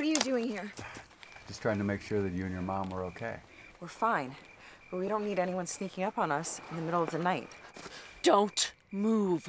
What are you doing here? Just trying to make sure that you and your mom were okay. We're fine, but we don't need anyone sneaking up on us in the middle of the night. Don't move.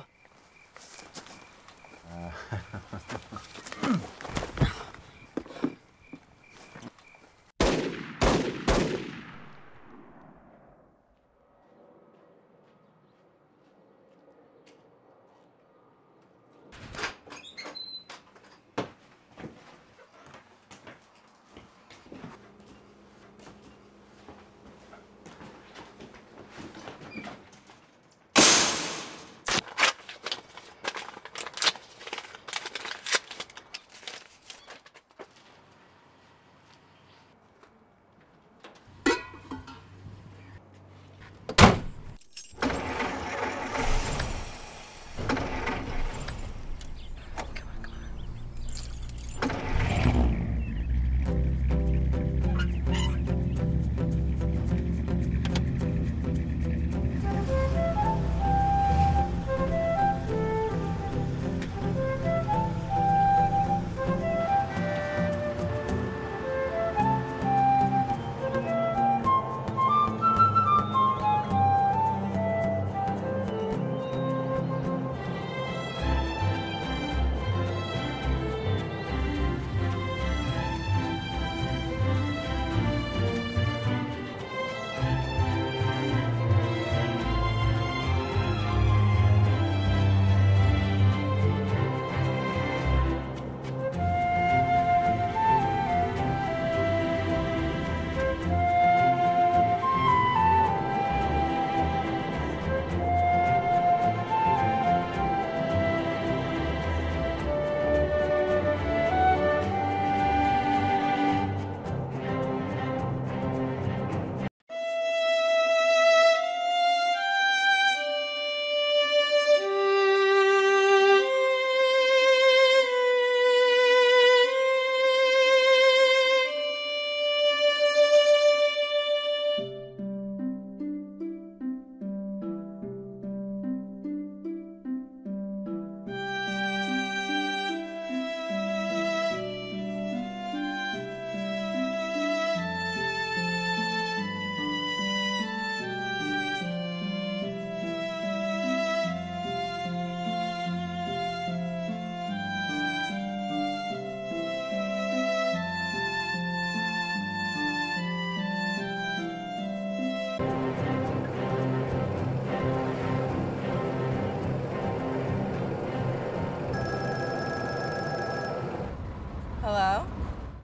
Hello?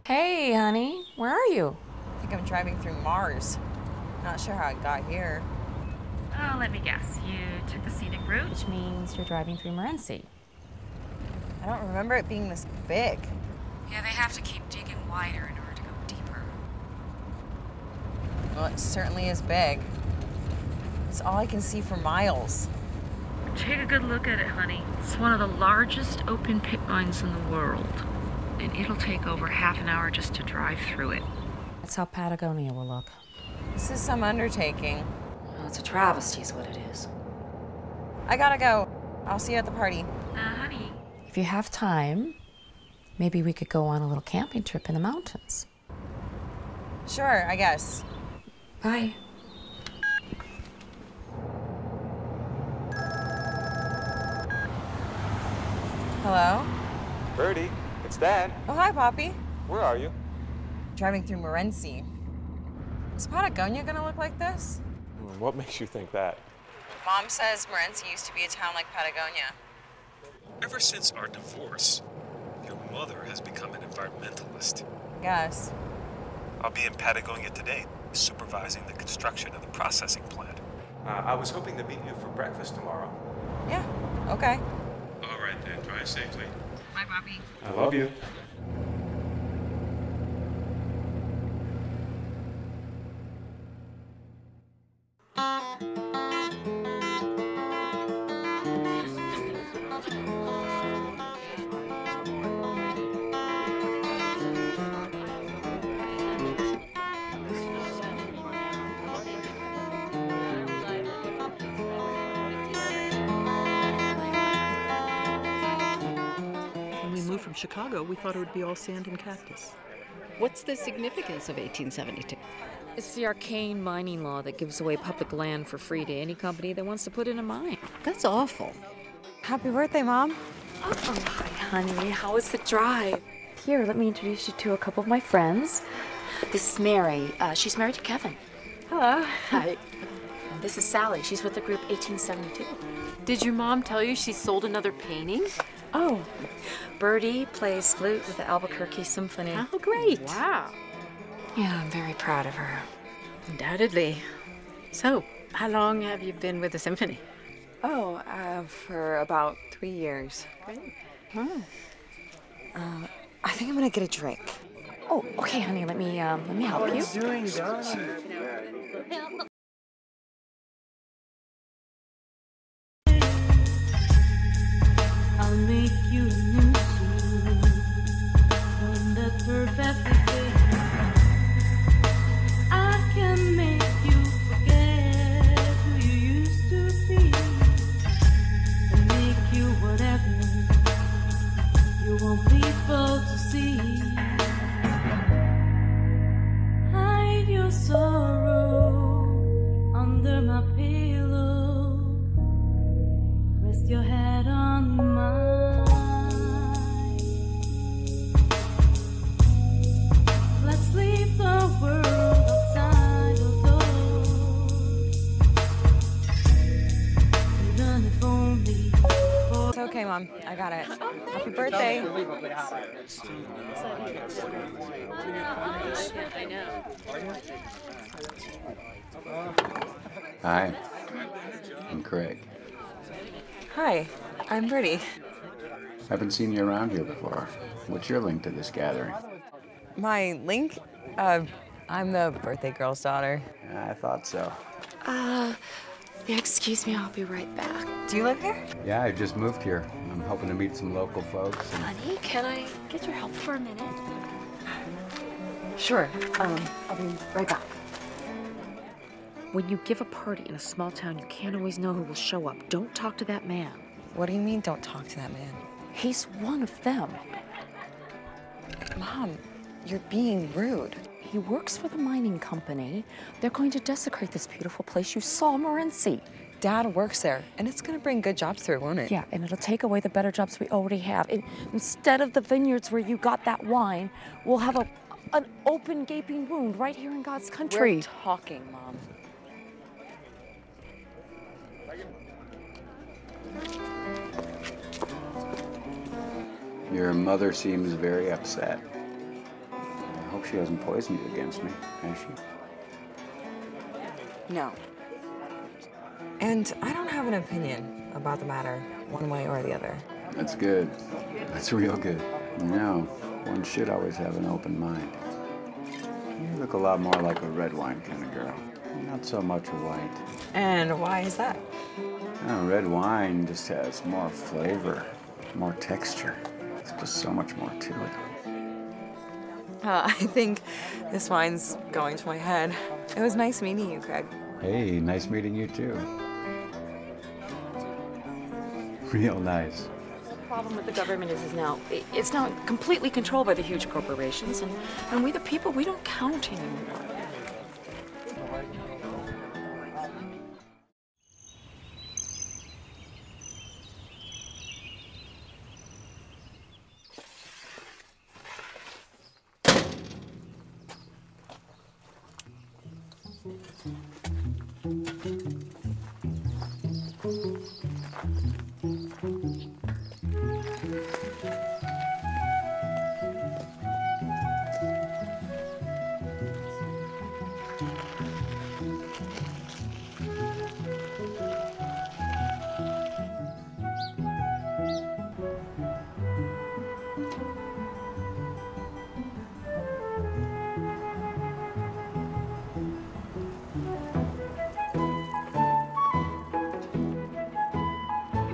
Hey, honey, where are you? I think I'm driving through Mars. Not sure how I got here. Oh, let me guess. You took the scenic route? Which means you're driving through Morenci. I don't remember it being this big. Yeah, they have to keep digging wider in order to go deeper. Well, it certainly is big. It's all I can see for miles. Take a good look at it, honey. It's one of the largest open pit mines in the world. And it'll take over half an hour just to drive through it. That's how Patagonia will look. This is some undertaking. Well, it's a travesty is what it is. I gotta go. I'll see you at the party. Honey. If you have time, maybe we could go on a little camping trip in the mountains. Sure, I guess. Bye. Hello? Birdie, it's Dad. Oh, hi, Poppy. Where are you? Driving through Morenci. Is Patagonia gonna look like this? What makes you think that? Mom says Morenci used to be a town like Patagonia. Ever since our divorce, your mother has become an environmentalist. I guess. I'll be in Patagonia today, supervising the construction of the processing plant. I was hoping to meet you for breakfast tomorrow. Yeah, okay. All right then, drive safely. Bye, Poppy. I love you. Chicago, we thought it would be all sand and cactus. What's the significance of 1872? It's the arcane mining law that gives away public land for free to any company that wants to put in a mine. That's awful. Happy birthday, Mom. Oh, hi, honey. How was the drive? Here, let me introduce you to a couple of my friends. This is Mary. She's married to Kevin. Hello. Hi. And this is Sally. She's with the group 1872. Did your mom tell you she sold another painting? Oh, Birdie plays flute with the Albuquerque Symphony. Oh, great. Wow. Yeah, I'm very proud of her. Undoubtedly. So, how long have you been with the symphony? Oh, for about 3 years. Great. I think I'm gonna get a drink. Oh, okay, honey. Let me help you. I'll make you a new suit, one that perfectly fits. I can make you forget who you used to be, and make you whatever you want people to see. Hide your sorrow under my pillow. Rest your head on mine. Let's leave the world outside the doors. Even if only for... It's okay, Mom. I got it. Happy birthday. I know. Hi, I'm Craig. Hi, I'm Birdie. Haven't seen you around here before. What's your link to this gathering? My link? I'm the birthday girl's daughter. I thought so. Yeah, excuse me. I'll be right back. Do you live here? Yeah, I just moved here. I'm hoping to meet some local folks. And... Honey, can I get your help for a minute? Sure. I'll be right back. When you give a party in a small town, you can't always know who will show up. Don't talk to that man. What do you mean, don't talk to that man? He's one of them. Mom, you're being rude. He works for the mining company. They're going to desecrate this beautiful place you saw, Morenci. Dad works there, and it's gonna bring good jobs through, won't it? Yeah, and it'll take away the better jobs we already have. Instead of the vineyards where you got that wine, we'll have an open, gaping wound right here in God's country. We're talking, Mom. Your mother seems very upset. I hope she hasn't poisoned you against me, has she? No. And I don't have an opinion about the matter, one way or the other. That's good. That's real good. No, one should always have an open mind. You look a lot more like a red wine kind of girl. Not so much a white. And why is that? Red wine just has more flavor, more texture. There's just so much more to it. I think this wine's going to my head. It was nice meeting you, Craig. Hey, nice meeting you too. Real nice. The problem with the government is now it's now completely controlled by the huge corporations, and we the people, we don't count anymore.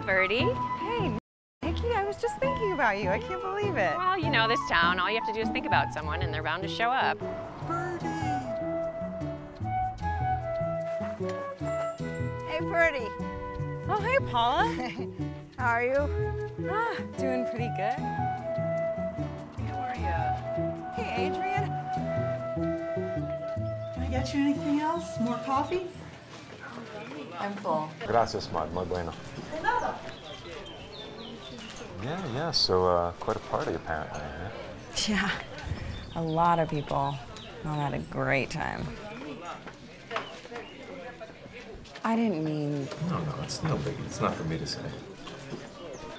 Birdie? Hey, Nikki, I was just thinking about you. I can't believe it. Well, you know this town. All you have to do is think about someone and they're bound to show up. Hey, Birdie. Oh, hey, Paula. How are you? Doing pretty good. Adrian. Can I get you anything else? More coffee? I'm full. Gracias, muy bueno. Yeah, so quite a party apparently, huh? Yeah, a lot of people all had a great time. I didn't mean... No, it's no biggie. It's not for me to say.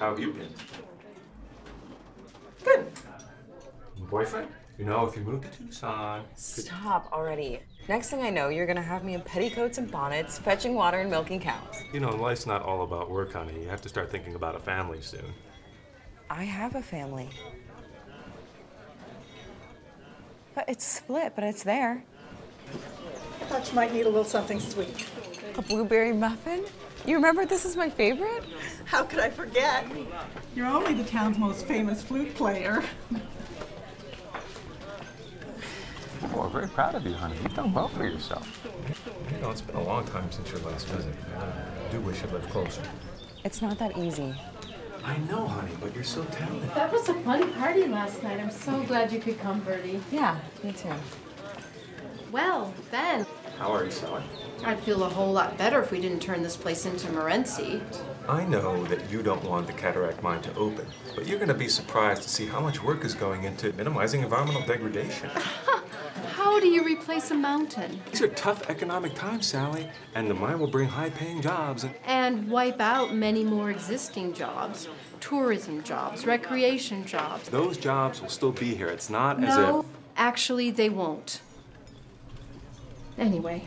How have you been? Good. Boyfriend? You know, if you move to Tucson... Stop already. Next thing I know, you're gonna have me in petticoats and bonnets, fetching water and milking cows. You know, life's not all about work, honey. You have to start thinking about a family soon. I have a family. But it's split, but it's there. I thought you might need a little something sweet. A blueberry muffin? You remember this is my favorite? How could I forget? You're only the town's most famous flute player. Well, we're very proud of you, honey. You've done well for yourself. You know, it's been a long time since your last visit. I do wish you lived closer. It's not that easy. I know, honey, but you're so talented. That was a fun party last night. I'm so glad you could come, Bertie. Yeah, me too. Well, then. How are you selling? I'd feel a whole lot better if we didn't turn this place into Morenci. I know that you don't want the cataract mine to open, but you're going to be surprised to see how much work is going into minimizing environmental degradation. How do you replace a mountain? These are tough economic times, Sally, and the mine will bring high-paying jobs. And wipe out many more existing jobs. Tourism jobs, recreation jobs. Those jobs will still be here. It's not as if... No, actually, they won't. Anyway,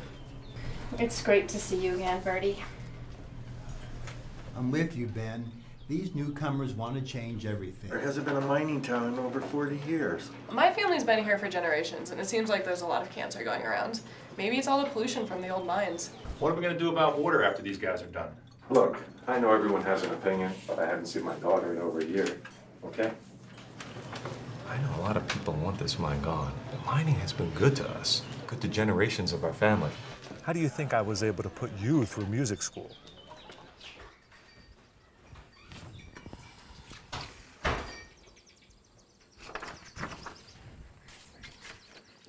it's great to see you again, Bertie. I'm with you, Ben. These newcomers want to change everything. There hasn't been a mining town in over 40 years. My family's been here for generations, and it seems like there's a lot of cancer going around. Maybe it's all the pollution from the old mines. What are we going to do about water after these guys are done? Look, I know everyone has an opinion, but I haven't seen my daughter in over a year, okay? I know a lot of people want this mine gone, but mining has been good to us, good to generations of our family. How do you think I was able to put you through music school?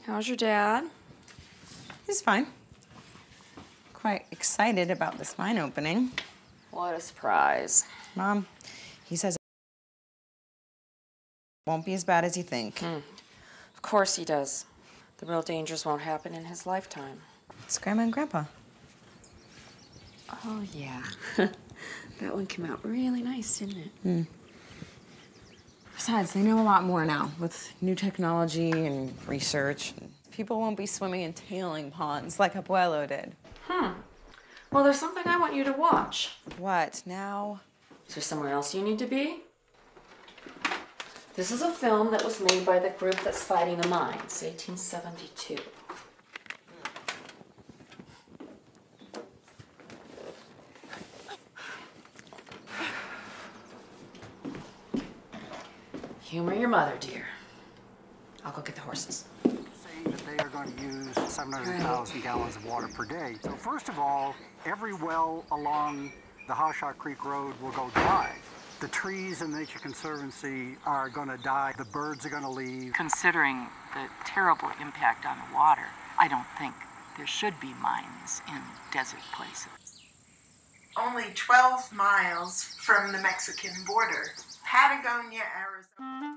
How's your dad? He's fine. Quite excited about this mine opening. What a surprise. Mom, he says it won't be as bad as you think. Of course he does. The real dangers won't happen in his lifetime. It's Grandma and Grandpa. Oh, yeah. That one came out really nice, didn't it? Besides, they know a lot more now with new technology and research. People won't be swimming in tailing ponds like Abuelo did. Well, there's something I want you to watch. What, now? Is there somewhere else you need to be? This is a film that was made by the group that's fighting the mines, 1872. Humor your mother, dear. I'll go get the horses. Saying that they are going to use 700,000 gallons of water per day. So first of all, every well along the Hawshot Creek Road will go dry. The trees in the Nature Conservancy are going to die. The birds are going to leave. Considering the terrible impact on the water, I don't think there should be mines in desert places. Only 12 miles from the Mexican border, Patagonia, Arizona.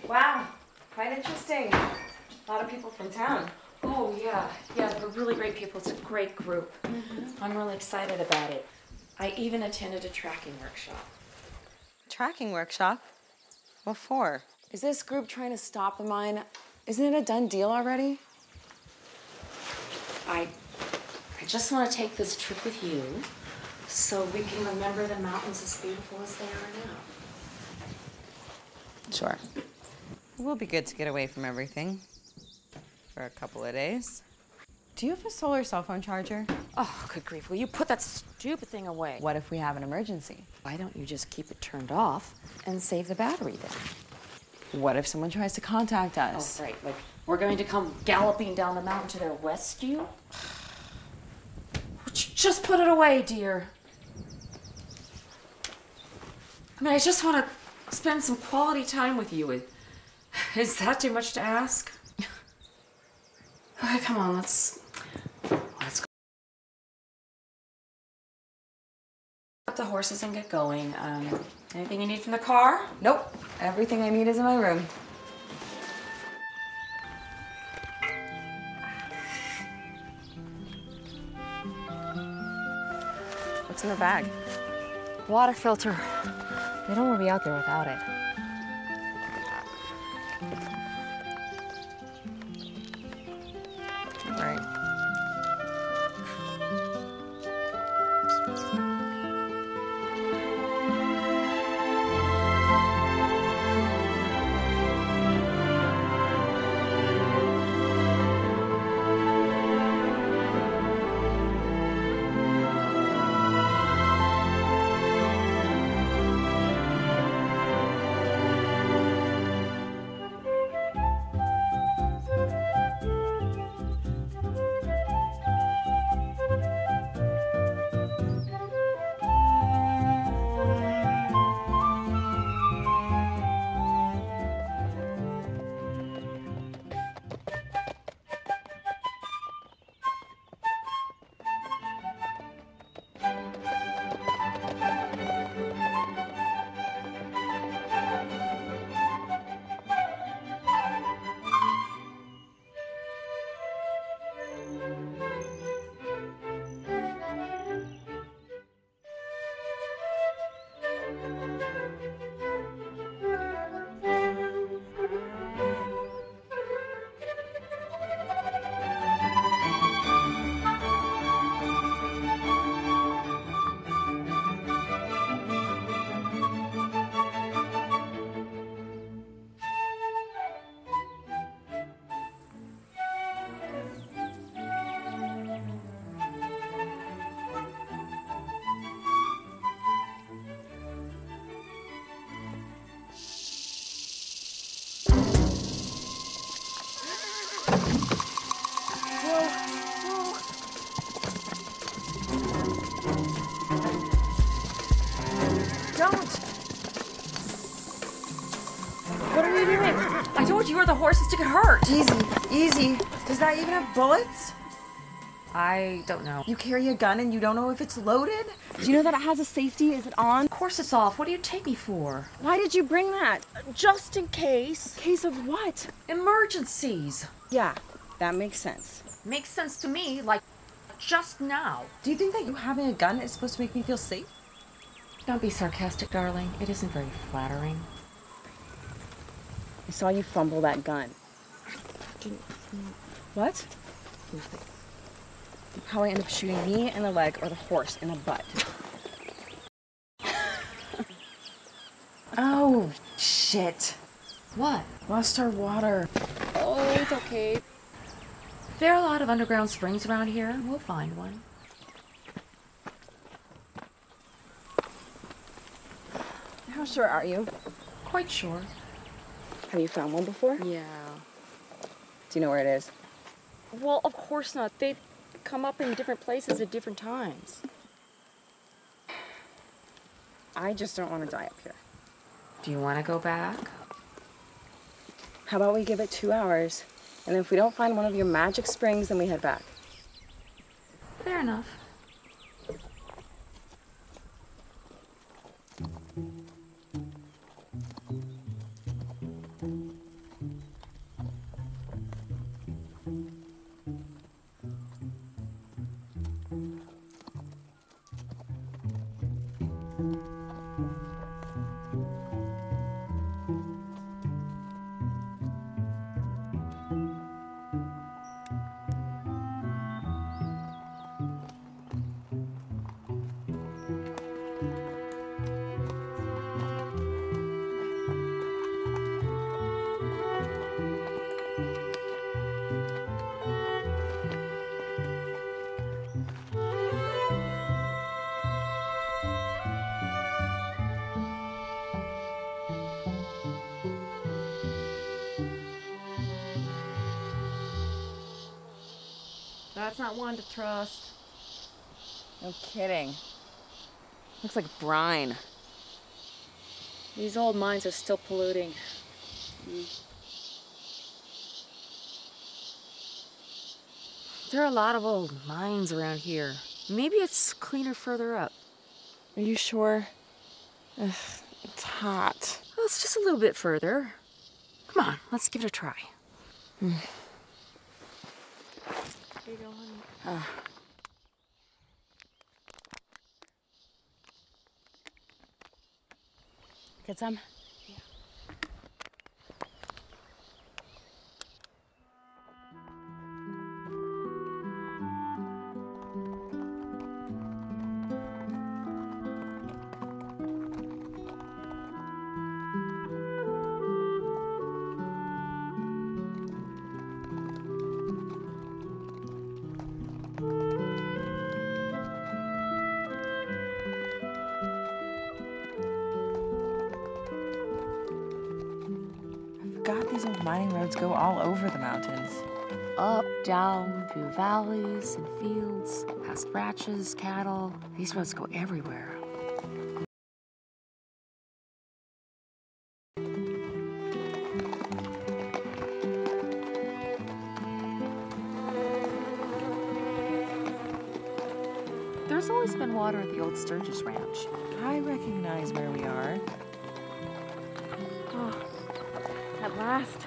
Wow, quite interesting. A lot of people from town. Oh, yeah. Yeah, they're really great people. It's a great group. I'm really excited about it. I even attended a tracking workshop. Tracking workshop? What for? Is this group trying to stop the mine? Isn't it a done deal already? I just want to take this trip with you So we can remember the mountains as beautiful as they are now. Sure. It will be good to get away from everything for a couple of days. Do you have a solar cell phone charger? Oh, good grief. Will you put that stupid thing away? What if we have an emergency? Why don't you just keep it turned off and save the battery then? What if someone tries to contact us? Oh, right. Like, we're going to come galloping down the mountain to their rescue? Just put it away, dear. I mean, I just want to spend some quality time with you. Is that too much to ask? Okay, come on, let's go up the horses and get going. Anything you need from the car? Nope. Everything I need is in my room. What's in the bag? Water filter. They don't want to be out there without it. All right. You are the horses to get hurt. Easy, easy. Does that even have bullets? I don't know. You carry a gun and you don't know if it's loaded? Do you know that it has a safety? Is it on? Of course it's off. What do you take me for? Why did you bring that? Just in case. Case of what? Emergencies. Yeah, that makes sense. Makes sense to me, like just now. Do you think that you having a gun is supposed to make me feel safe? Don't be sarcastic, darling. It isn't very flattering. I saw you fumble that gun. What? You probably end up shooting me in the leg or the horse in the butt. Oh, shit. What? Lost our water. Oh, it's okay. There are a lot of underground springs around here. We'll find one. How sure are you? Quite sure. Have you found one before? Yeah. Do you know where it is? Well, of course not. They come up in different places at different times. I just don't want to die up here. Do you want to go back? How about we give it 2 hours, and if we don't find one of your magic springs, then we head back. Fair enough. That's not one to trust. No kidding. Looks like brine. These old mines are still polluting. There are a lot of old mines around here. Maybe it's cleaner further up. Are you sure? Ugh, it's hot. Well, it's just a little bit further. Come on, let's give it a try. Mm. Here you go, honey. Get some? God, these old mining roads go all over the mountains. Up, down, through valleys and fields, past ranches, cattle. These roads go everywhere. There's always been water at the old Sturgis Ranch. I recognize where we are. Oh, at last.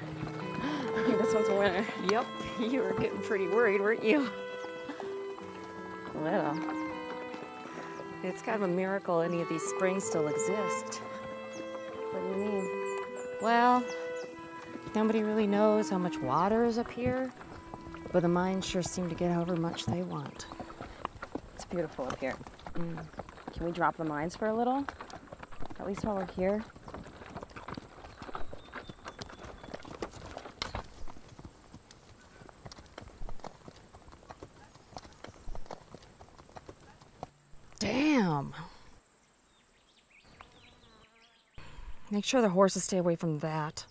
Okay, this one's a winner. Yep, you were getting pretty worried, weren't you? A little. It's kind of a miracle any of these springs still exist. What do you mean? Well, nobody really knows how much water is up here, but the mines sure seem to get however much they want. It's beautiful up here. Can we drop the mines for a little? At least while we're here. Damn. Make sure the horses stay away from that.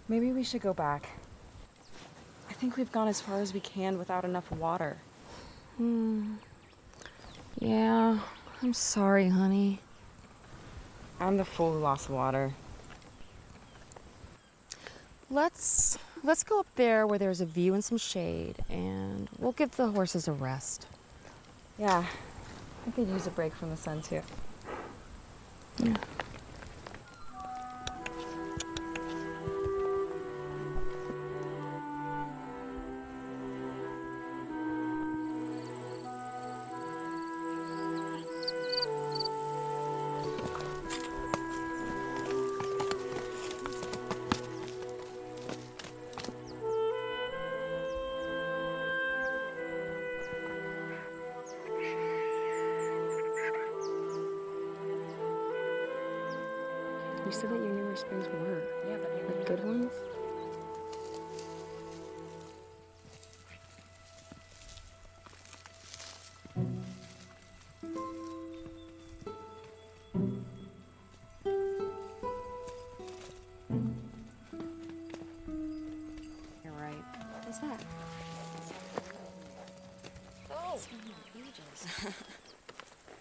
Maybe we should go back. I think we've gone as far as we can without enough water. Yeah, I'm sorry, honey. I'm the fool who lost water. Let's go up there where there's a view and some shade, and we'll give the horses a rest. Yeah, I could use a break from the sun too. Yeah. You said that you knew where springs were. Yeah, but maybe like good ones? You're right. What's that? Oh! It's been ages.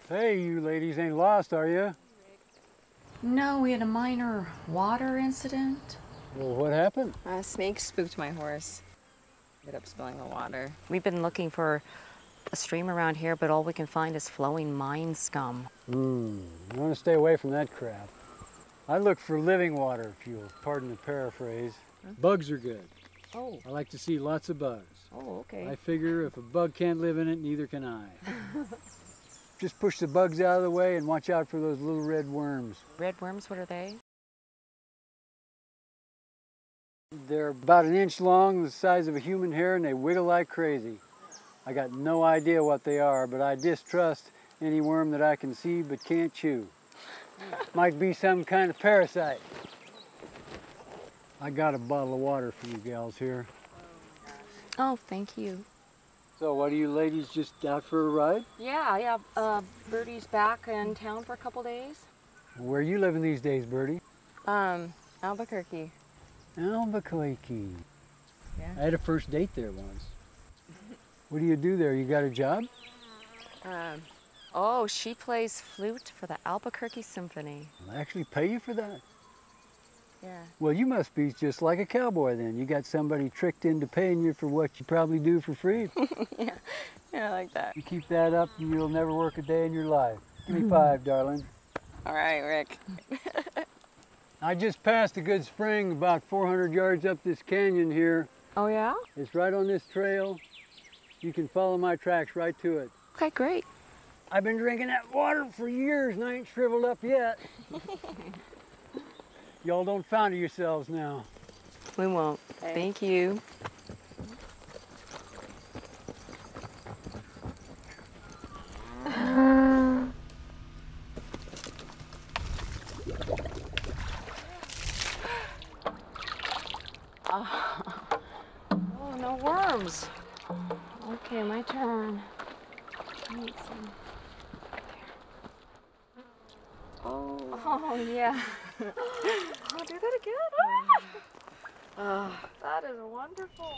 Hey, you ladies ain't lost, are you? No, we had a minor water incident. Well, what happened? A snake spooked my horse. Ended up spilling the water. We've been looking for a stream around here, but all we can find is flowing mine scum. You want to stay away from that crap. I look for living water, if you'll pardon the paraphrase. Bugs are good. Oh. I like to see lots of bugs. Oh, okay. I figure if a bug can't live in it, neither can I. Just push the bugs out of the way and watch out for those little red worms. Red worms, what are they? They're about an inch long, the size of a human hair, and they wiggle like crazy. I got no idea what they are, but I distrust any worm that I can see but can't chew. Might be some kind of parasite. I got a bottle of water for you gals here. Oh, thank you. So what are you ladies just out for a ride? Yeah. Bertie's back in town for a couple days. Where are you living these days, Bertie? Albuquerque. Albuquerque. Yeah. I had a first date there once. What do you do there? You got a job? Oh, she plays flute for the Albuquerque Symphony. They actually pay you for that? Yeah. Well, you must be just like a cowboy then. You got somebody tricked into paying you for what you probably do for free. Yeah, I like that. You keep that up and you'll never work a day in your life. Give me 5, darling. All right, Rick. I just passed a good spring about 400 yards up this canyon here. Oh, yeah? It's right on this trail. You can follow my tracks right to it. Okay, great. I've been drinking that water for years and I ain't shriveled up yet. Y'all don't founder yourselves now. We won't. Thank you. Oh, no worms. Okay, my turn. I need some. Oh, yeah. I'll do that again. That is wonderful.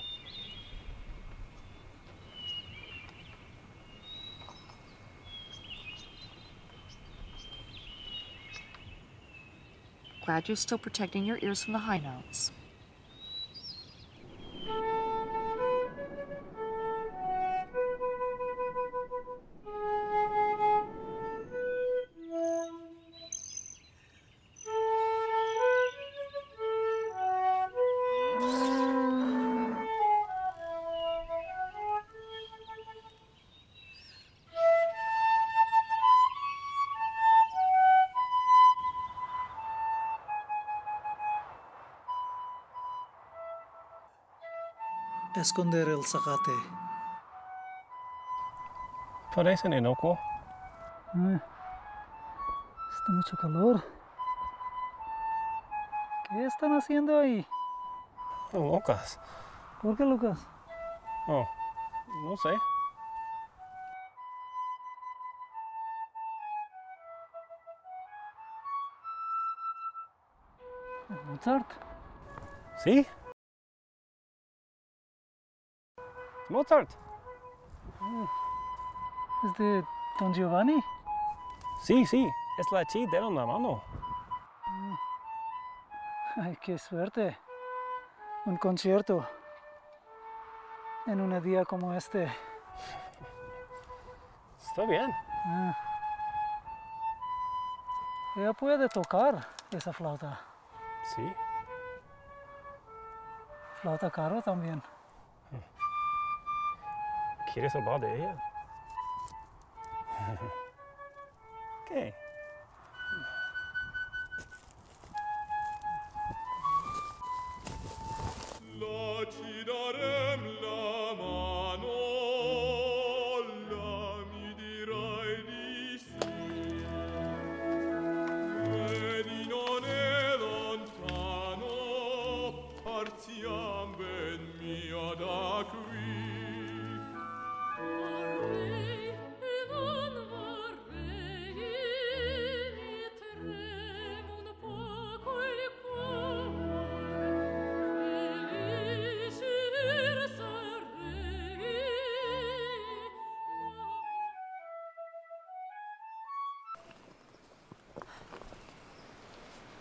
Glad you're still protecting your ears from the high notes. Esconder el zacate. Parecen inocuo. Está mucho calor. ¿Qué están haciendo ahí? Locas. ¿Por qué, Lucas? Oh, no sé. Mozart. ¿Sí? Mozart. ¿Es de Don Giovanni? Sí, sí, es la chi de la mano. Ay, qué suerte. Un concierto en un día como este. Está bien. Ella puede tocar esa flauta. Sí. Flauta caro también. ¿Quieres hablar de ella? ¿Qué? La ci darem la mano, la mi dirai di sì. Vedi non è lontano, partiam ben mia da qui.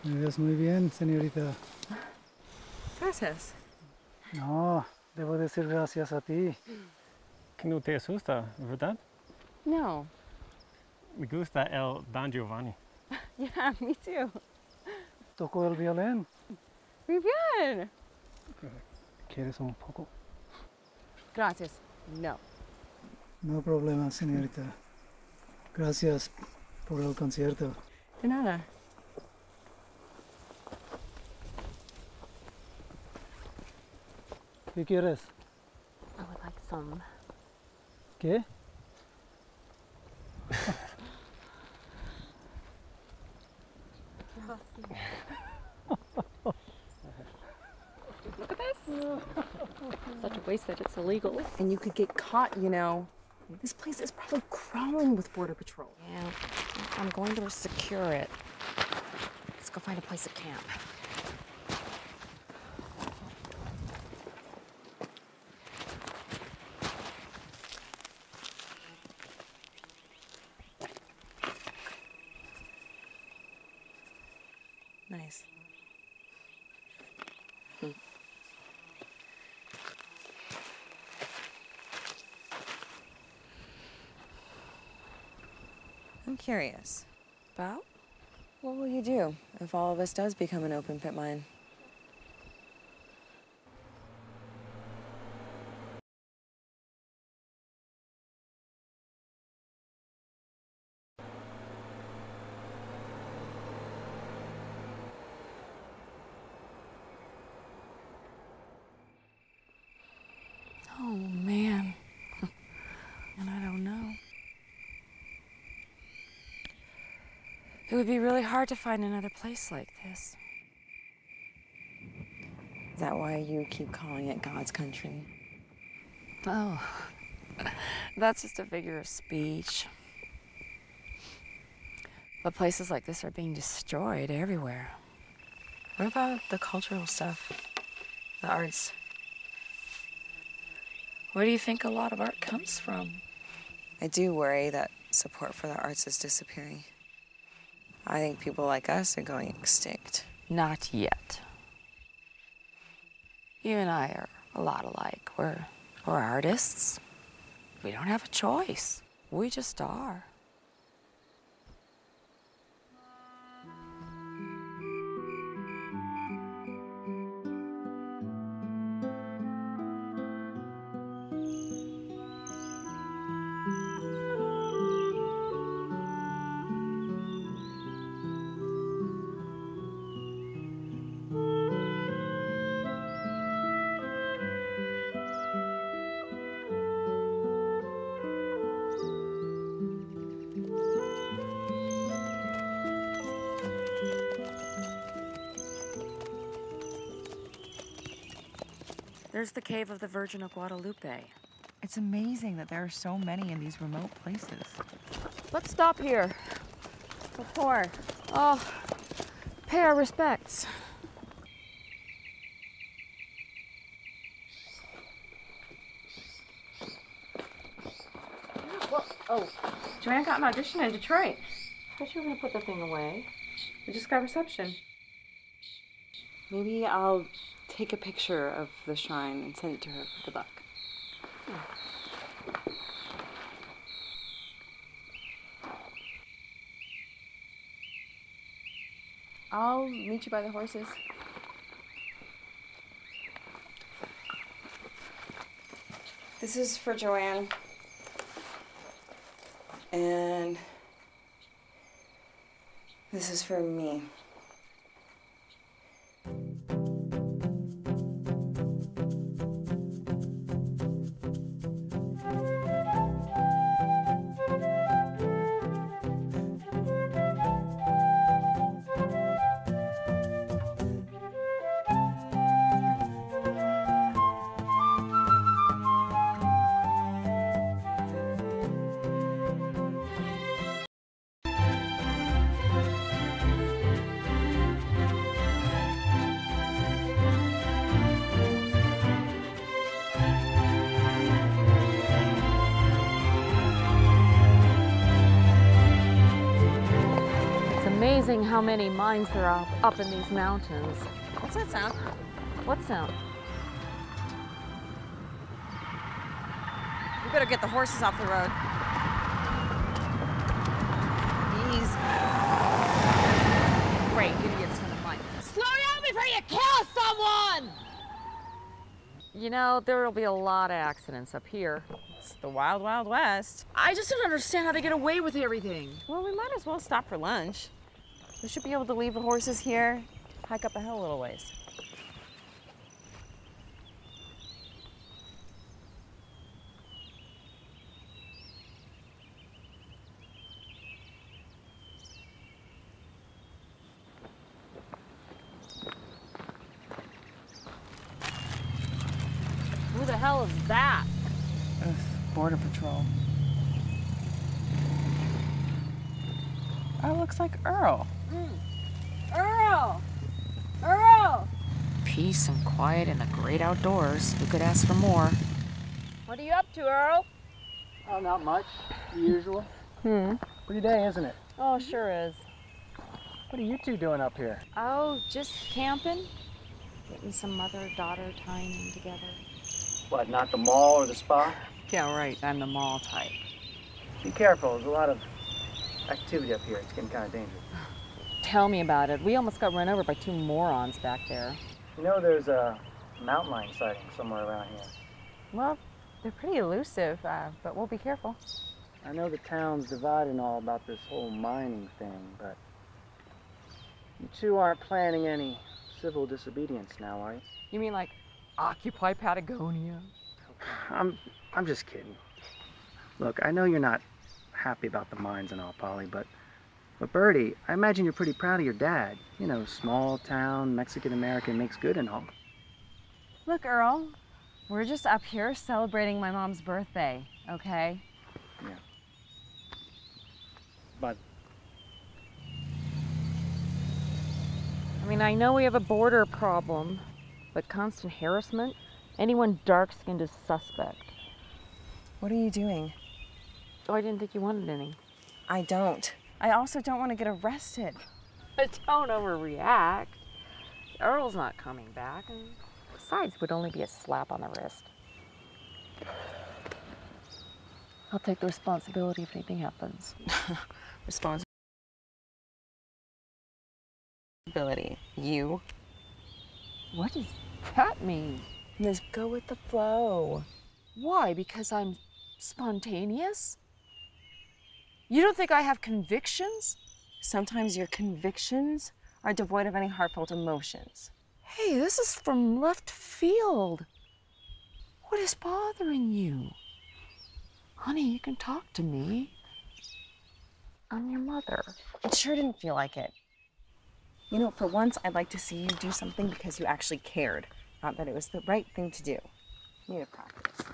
Me ves muy bien, señorita. Gracias. No, debo decir gracias a ti. Que no te asusta, ¿verdad? No. Me gusta el Don Giovanni. Yeah, me too. Toco el violín. Muy bien. ¿Quieres un poco? Gracias. No. No problema, señorita. Gracias por el concierto. De nada. ¿Qué quieres? I would like some. ¿Qué? Look at this. Such a waste that it's illegal. And you could get caught, you know. This place is probably crawling with Border Patrol. Yeah, I'm going to secure it. Let's go find a place to camp. I'm curious. About? What will you do if all of this does become an open pit mine? Oh, man. And I don't know. It would be really hard to find another place like this. Is that why you keep calling it God's country? Oh, that's just a figure of speech. But places like this are being destroyed everywhere. What about the cultural stuff? The arts? Where do you think a lot of art comes from? I do worry that support for the arts is disappearing. I think people like us are going extinct. Not yet. You and I are a lot alike. We're artists. We don't have a choice. We just are. There's the Cave of the Virgin of Guadalupe. It's amazing that there are so many in these remote places. Let's stop here. What for? Oh, pay our respects. Well, oh, Joanne got an audition in Detroit. I thought you were going to put the thing away. We just got reception. Maybe I'll take a picture of the shrine and send it to her for good luck. I'll meet you by the horses. This is for Joanne. And this is for me. Amazing how many mines there are up in these mountains. What's that sound? What sound? We better get the horses off the road. Easy. Great, idiots from the mine. Slow down before you kill someone! You know, there will be a lot of accidents up here. It's the wild, wild west. I just don't understand how they get away with everything. Well, we might as well stop for lunch. We should be able to leave the horses here, hike up a hill a little ways. Who the hell is that? Border Patrol. Oh, looks like Earl. Earl! Earl! Peace and quiet in the great outdoors. Who could ask for more? What are you up to, Earl? Oh, not much. The usual. Pretty day, isn't it? Oh, sure is. What are you two doing up here? Oh, just camping. Getting some mother-daughter time in together. What, not the mall or the spa? Yeah, right. I'm the mall type. Be careful. There's a lot of activity up here. It's getting kind of dangerous. Tell me about it. We almost got run over by two morons back there. You know, there's a mountain lion sighting somewhere around here. Well, they're pretty elusive, but we'll be careful. I know the town's divided and all about this whole mining thing, but you two aren't planning any civil disobedience now, are you? You mean like occupy Patagonia? I'm just kidding. Look, I know you're not happy about the mines and all, Polly, but Bertie, I imagine you're pretty proud of your dad. You know, small town, Mexican-American makes good and all. Look, Earl, we're just up here celebrating my mom's birthday, okay? Yeah. But I mean, I know we have a border problem, but constant harassment, anyone dark-skinned is suspect. What are you doing? Oh, I didn't think you wanted any. I don't. I also don't want to get arrested. But don't overreact. Earl's not coming back, and besides, it would only be a slap on the wrist. I'll take the responsibility if anything happens. Responsibility. You? What does that mean? Just go with the flow. Why? Because I'm spontaneous? You don't think I have convictions? Sometimes your convictions are devoid of any heartfelt emotions. Hey, this is from left field. What is bothering you? Honey, you can talk to me. I'm your mother. It sure didn't feel like it. You know, for once, I'd like to see you do something because you actually cared, not that it was the right thing to do. You need to practice.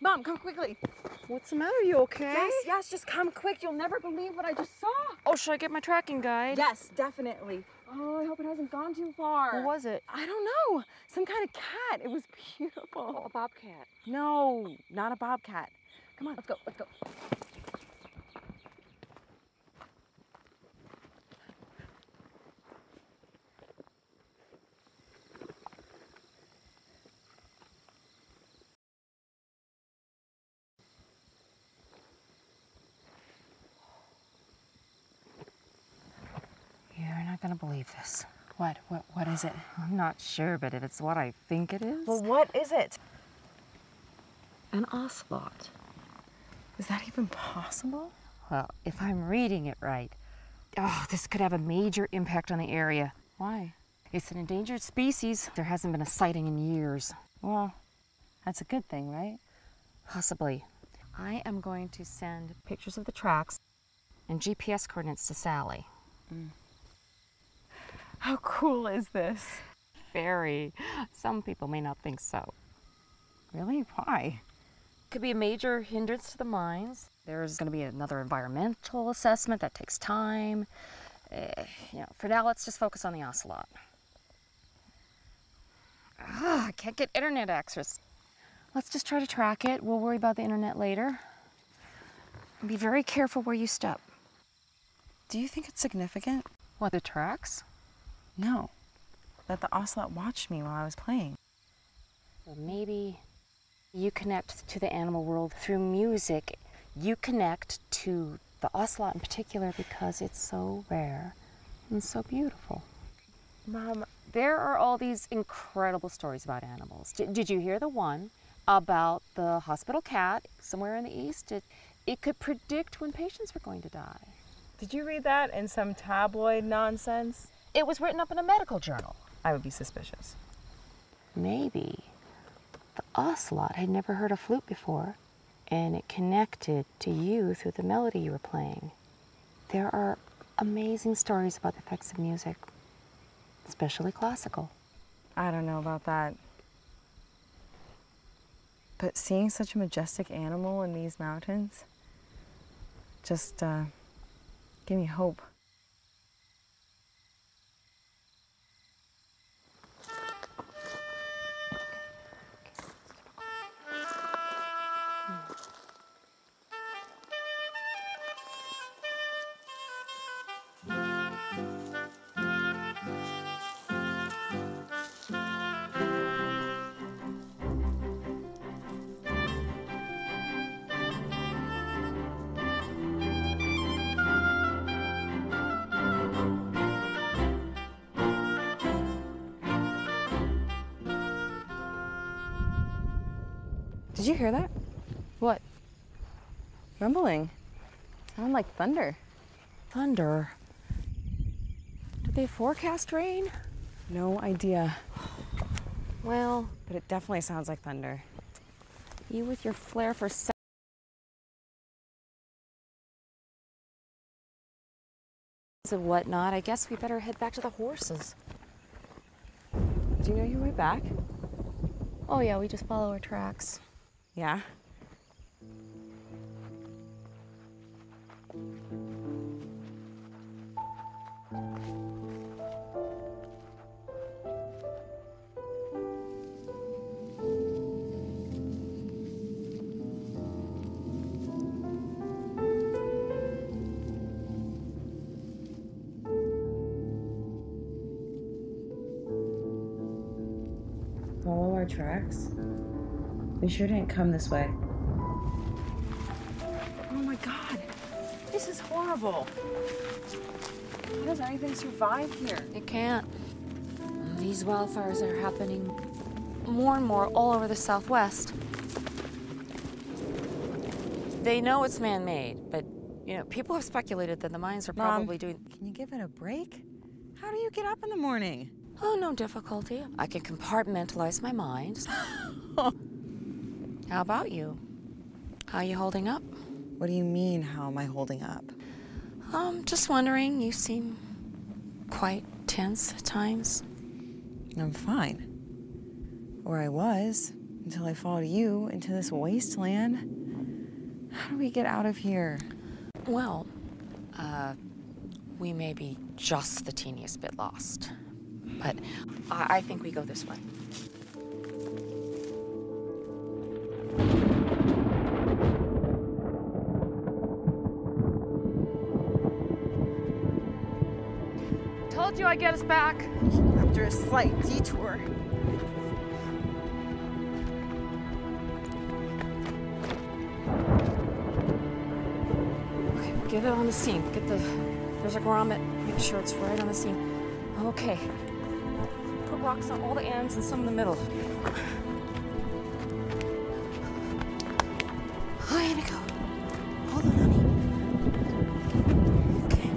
Mom, come quickly. What's the matter? You okay? Yes, just come quick. You'll never believe what I just saw. Oh, should I get my tracking guide? Yes, definitely. Oh, I hope it hasn't gone too far. What was it? I don't know. Some kind of cat. It was beautiful. Oh, a bobcat. No, not a bobcat. Come on, let's go. You're not gonna believe this. What is it? I'm not sure, but if it's what I think it is... Well, what is it? An ocelot. Is that even possible? Well, if I'm reading it right, this could have a major impact on the area. Why? It's an endangered species. There hasn't been a sighting in years. Well, that's a good thing, right? Possibly. I am going to send pictures of the tracks and GPS coordinates to Sally. How cool is this? Very. Some people may not think so. Really? Why? Could be a major hindrance to the mines. There's going to be another environmental assessment that takes time. For now, let's just focus on the ocelot. I can't get internet access. Let's just try to track it. We'll worry about the internet later. And be very careful where you step. Do you think it's significant? What, the tracks? No. That the ocelot watched me while I was playing. Well, maybe you connect to the animal world through music. You connect to the ocelot in particular because it's so rare and so beautiful. Mom, there are all these incredible stories about animals. Did you hear the one about the hospital cat somewhere in the East? It could predict when patients were going to die. Did you read that in some tabloid nonsense? It was written up in a medical journal. I would be suspicious. Maybe the ocelot had never heard a flute before, and it connected to you through the melody you were playing. There are amazing stories about the effects of music, especially classical. I don't know about that. But seeing such a majestic animal in these mountains just gave me hope. Did you hear that? What? Rumbling. Sounded like thunder. Thunder? Did they forecast rain? No idea. Well, but it definitely sounds like thunder. You with your flair for sound and whatnot, I guess we better head back to the horses. Do you know your way back? Oh yeah, we just follow our tracks. Yeah? Follow our tracks? We sure didn't come this way. Oh my God, this is horrible. How does anything survive here? It can't. These wildfires are happening more and more all over the Southwest. They know it's man-made, but people have speculated that the mines are probably doing... Can you give it a break? How do you get up in the morning? Oh, no difficulty. I can compartmentalize my mind. How about you? How are you holding up? What do you mean, how am I holding up? Just wondering. You seem quite tense at times. I'm fine. Or I was, until I followed you into this wasteland. How do we get out of here? Well, we may be just the teeniest bit lost. But I think we go this way. Told you I'd get us back. After a slight detour. Okay, get it on the seam. There's a grommet. Make sure it's right on the seam. Okay. Put rocks on all the ends and some in the middle. High and go. Hold on, honey. Okay.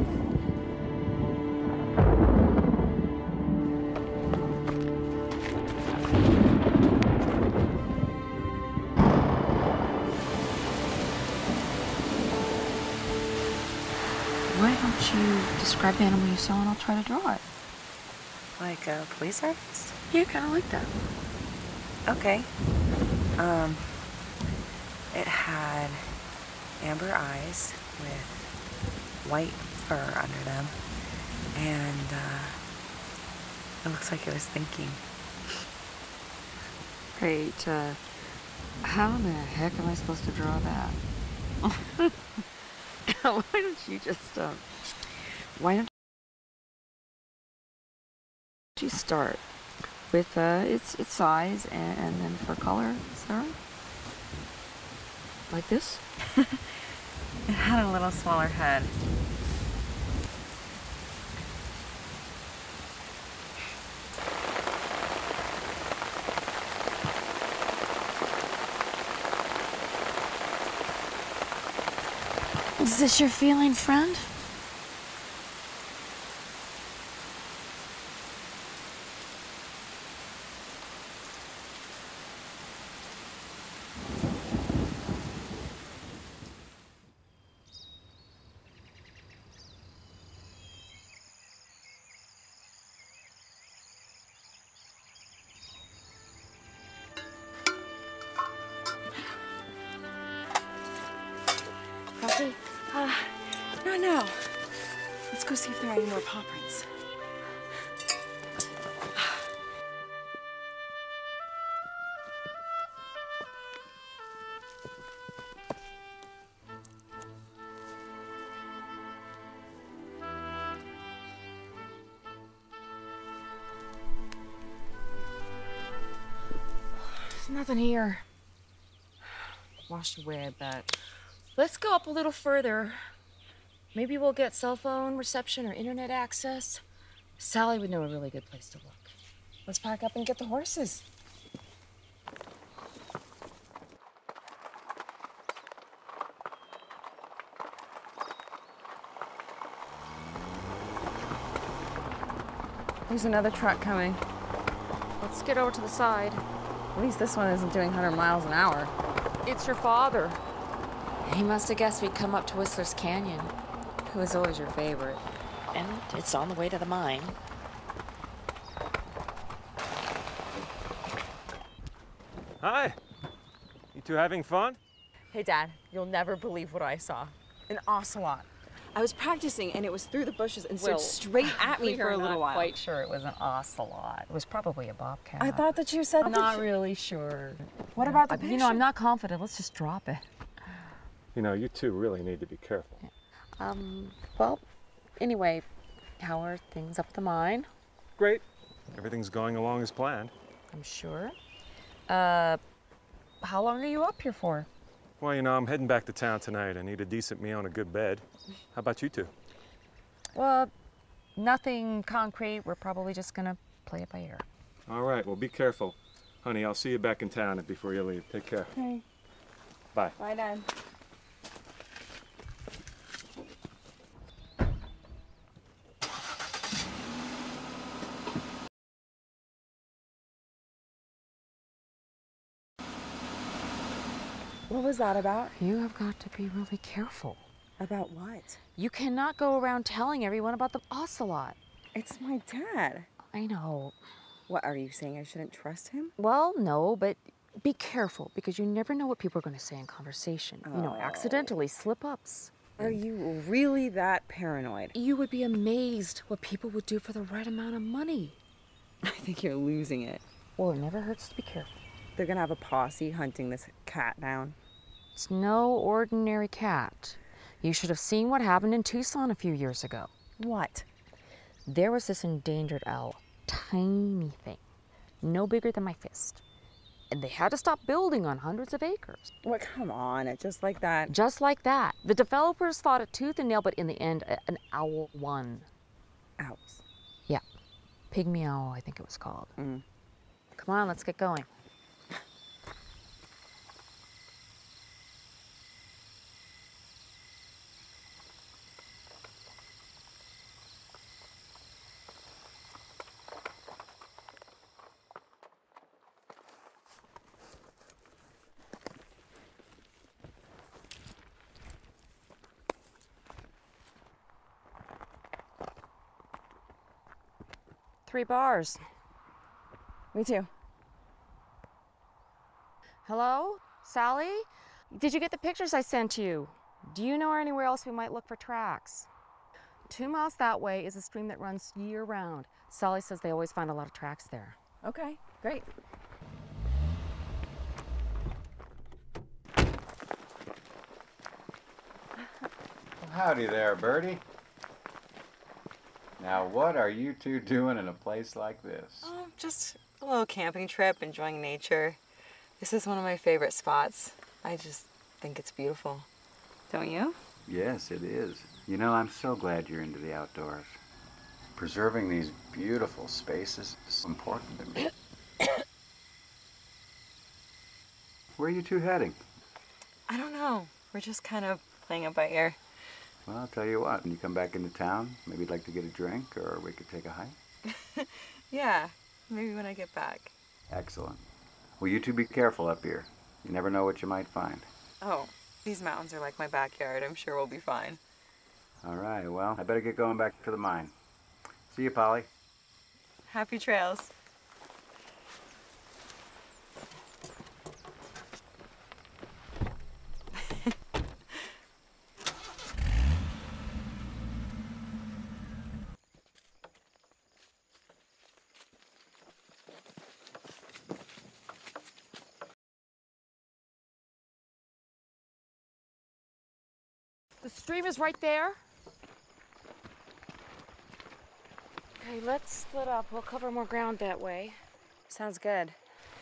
Why don't you describe the animal you saw and I'll try to draw it? Like a police artist? Yeah, kind of like that. Okay. It had amber eyes with white fur under them, and it looks like it was thinking. Great. How in the heck am I supposed to draw that? Why don't you just, why don't you start with its size and then for color, Sarah? Like this? It had a little smaller head. Is this your feeling, friend? Coffee? Not now. Let's go see if there are any more paw prints. There's nothing here. Washed away, I bet. Let's go up a little further. Maybe we'll get cell phone reception or internet access. Sally would know a really good place to look. Let's pack up and get the horses. There's another truck coming. Let's get over to the side. At least this one isn't doing 100 miles an hour. It's your father. He must have guessed we'd come up to Whistler's Canyon. Who was always your favorite? And it's on the way to the mine. Hi. You two having fun? Hey, Dad, you'll never believe what I saw. An ocelot. I was practicing, and it was through the bushes and stared straight at me for a little while. I'm not quite sure it was an ocelot. It was probably a bobcat. I thought that you said I'm not really sure. What about the patient? You know, I'm not confident. Let's just drop it. You know, you two really need to be careful. Well, anyway, how are things up the mine? Great. Everything's going along as planned. I'm sure. How long are you up here for? Well, you know, I'm heading back to town tonight. I need a decent meal and a good bed. How about you two? Well, nothing concrete. We're probably just gonna play it by ear. All right, well, be careful. Honey, I'll see you back in town before you leave. Take care. Okay. Bye. Bye, Dad. What was that about? You have got to be really careful. About what? You cannot go around telling everyone about the ocelot. It's my dad. I know. What, are you saying I shouldn't trust him? Well, no, but be careful because you never know what people are going to say in conversation. You know, accidentally slip-ups. Are you really that paranoid? You would be amazed what people would do for the right amount of money. I think you're losing it. Well, it never hurts to be careful. They're gonna have a posse hunting this cat down. It's no ordinary cat. You should have seen what happened in Tucson a few years ago. What? There was this endangered owl, tiny thing, no bigger than my fist. And they had to stop building on hundreds of acres. What, come on, just like that? Just like that. The developers fought it tooth and nail, but in the end, an owl won. Owls? Yeah. Pygmy owl, I think it was called. Mm. Come on, let's get going. 3 bars. Me too. Hello? Sally? Did you get the pictures I sent you? Do you know anywhere else we might look for tracks? 2 miles that way is a stream that runs year-round. Sally says they always find a lot of tracks there. Okay, great. Howdy there, Birdie. Now, what are you two doing in a place like this? Oh, just a little camping trip, enjoying nature. This is one of my favorite spots. I just think it's beautiful. Don't you? Yes, it is. You know, I'm so glad you're into the outdoors. Preserving these beautiful spaces is important to me. Where are you two heading? I don't know. We're just kind of playing it by ear. Well, I'll tell you what, when you come back into town, maybe you'd like to get a drink, or we could take a hike. Yeah, maybe when I get back. Excellent. Well, you two be careful up here. You never know what you might find. Oh, these mountains are like my backyard. I'm sure we'll be fine. All right, well, I better get going back to the mine. See you, Polly. Happy trails. The stream is right there. Okay, let's split up. We'll cover more ground that way. Sounds good.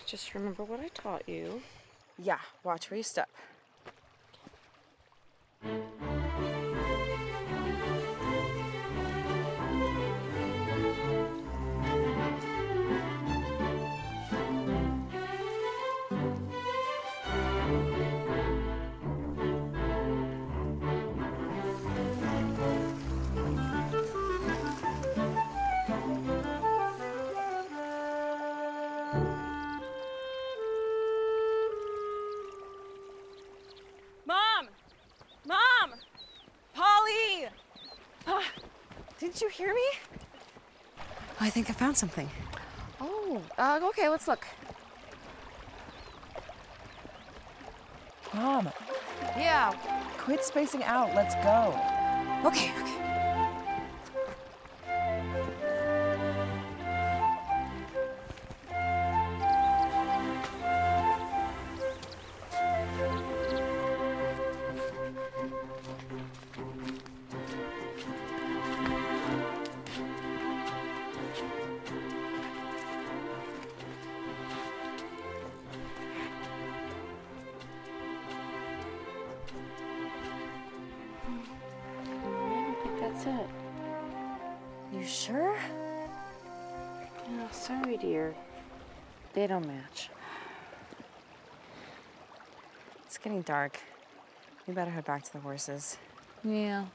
Just remember what I taught you. Yeah, watch where you step. Mom! Mom! Polly! Didn't you hear me? I think I found something. Oh, okay, let's look. Mom, Yeah. quit spacing out. Let's go. Okay. I think that's it. You sure? Oh, sorry, dear. They don't match. It's getting dark. We better head back to the horses. Yeah.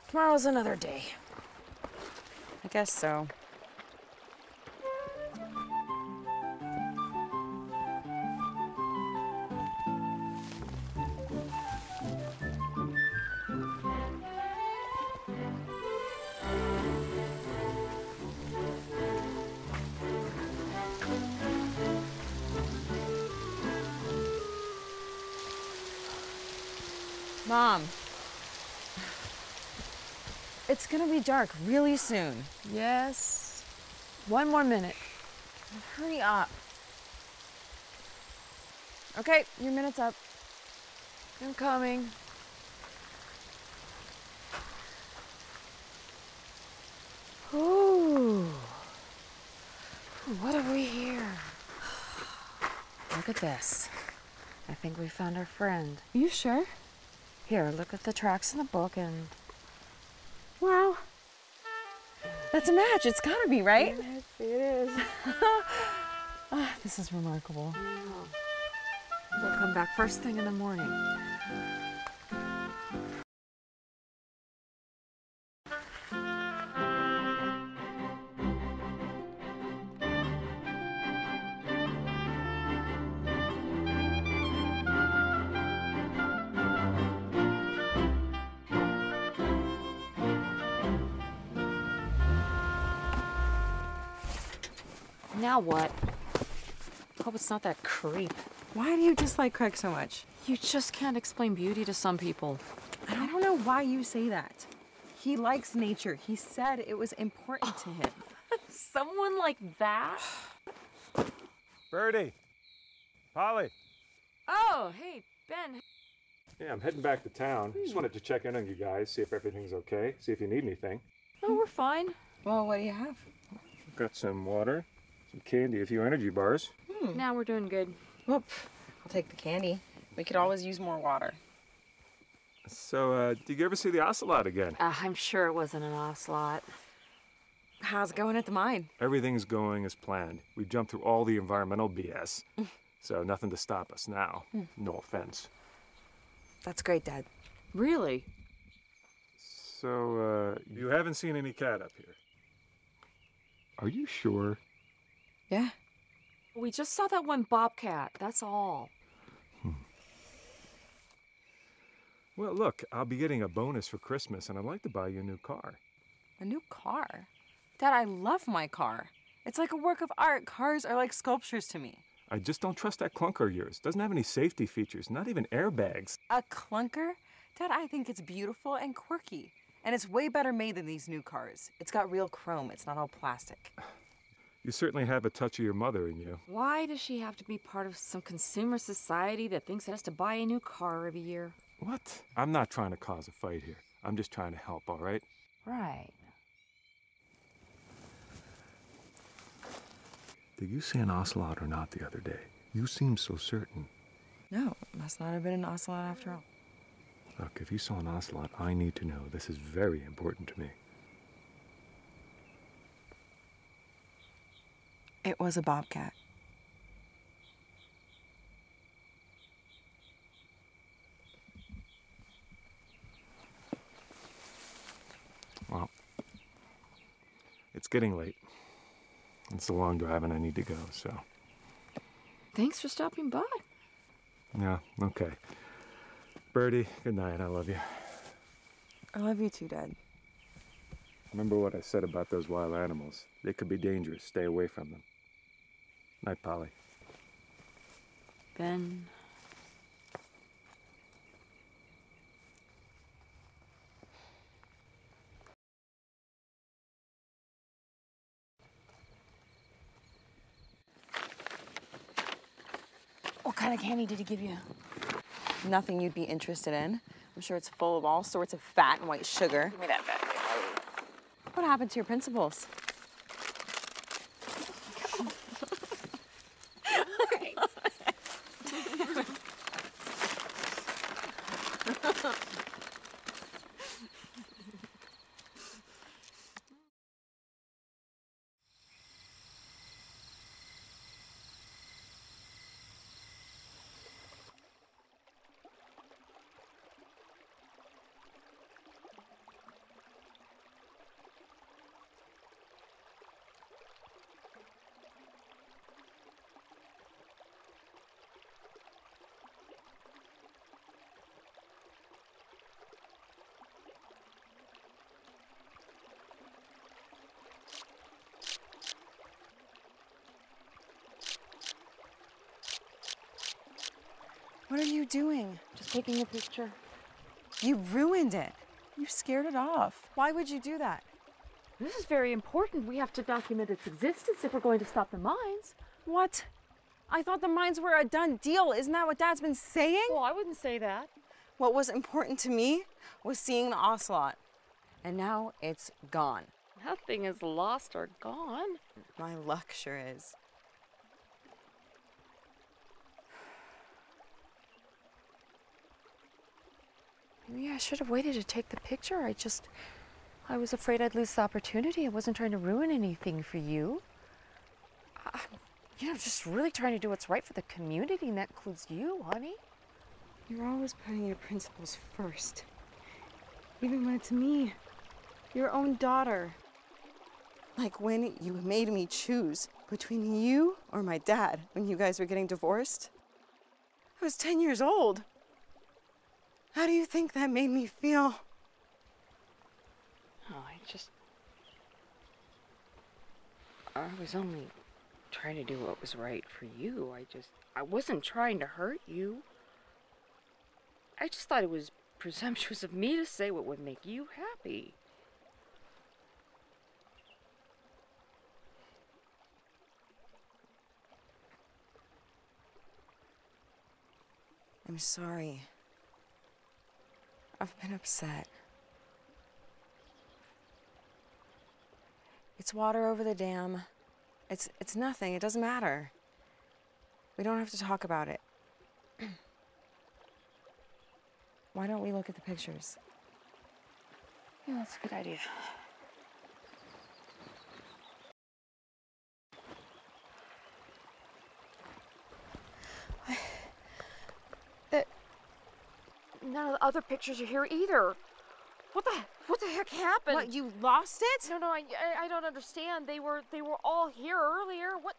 Tomorrow's another day. I guess so. Mom. It's gonna be dark really soon. Yes. 1 more minute. Hurry up. Okay, your minute's up. I'm coming. Ooh. What have we here? Look at this. I think we found our friend. You sure? Here, look at the tracks in the book and... Wow. That's a match. It's gotta be, right? Yes, it is. This is remarkable. We'll come back first thing in the morning. Now what? Hope it's not that creep. Why do you dislike Craig so much? You just can't explain beauty to some people. I don't know why you say that. He likes nature. He said it was important to him. Someone like that? Birdie! Polly! Oh, hey, Ben. Yeah, I'm heading back to town. Just wanted to check in on you guys, see if everything's okay, see if you need anything. Oh, we're fine. Well, what do you have? I've got some water, some candy, a few energy bars. Now we're doing good. Whoop. I'll take the candy. We could always use more water. So, did you ever see the ocelot again? I'm sure it wasn't an ocelot. How's it going at the mine? Everything's going as planned. We jumped through all the environmental BS, so nothing to stop us now. No offense. That's great, Dad. Really? So, you haven't seen any cat up here? Are you sure? Yeah. We just saw that one bobcat, that's all. Well, look, I'll be getting a bonus for Christmas, and I'd like to buy you a new car. A new car? Dad, I love my car. It's like a work of art. Cars are like sculptures to me. I just don't trust that clunker of yours. Doesn't have any safety features, not even airbags. A clunker? Dad, I think it's beautiful and quirky. And it's way better made than these new cars. It's got real chrome. It's not all plastic. You certainly have a touch of your mother in you. Why does she have to be part of some consumer society that thinks it has to buy a new car every year? What? I'm not trying to cause a fight here. I'm just trying to help, all right? Right. Did you see an ocelot or not the other day? You seem so certain. No, it must not have been an ocelot after all. Look, if you saw an ocelot, I need to know. This is very important to me. It was a bobcat. Well, it's getting late. It's a long drive and I need to go, so. Thanks for stopping by. Yeah, okay. Birdie, good night. I love you. I love you too, Dad. Remember what I said about those wild animals. They could be dangerous. Stay away from them. Night, Polly. Ben. What kind of candy did he give you? Nothing you'd be interested in. I'm sure it's full of all sorts of fat and white sugar. Give me that bag. What happened to your principles? What are you doing? Just taking a picture. You ruined it. You scared it off. Why would you do that? This is very important. We have to document its existence if we're going to stop the mines. What? I thought the mines were a done deal. Isn't that what Dad's been saying? Well, I wouldn't say that. What was important to me was seeing the ocelot. And now it's gone. Nothing is lost or gone. My luck sure is. Maybe I should have waited to take the picture. I was afraid I'd lose the opportunity. I wasn't trying to ruin anything for you. I'm just really trying to do what's right for the community, and that includes you, honey. You're always putting your principles first. Even when it's me, your own daughter. Like when you made me choose between you or my dad when you guys were getting divorced. I was 10 years old. How do you think that made me feel? I was only trying to do what was right for you. I wasn't trying to hurt you. I just thought it was presumptuous of me to say what would make you happy. I'm sorry. I've been upset. It's water over the dam. It's nothing. It doesn't matter. We don't have to talk about it. Why don't we look at the pictures? Yeah, that's a good idea. None of the other pictures are here either. What the heck happened? What, you lost it? No, I don't understand. They were all here earlier. What?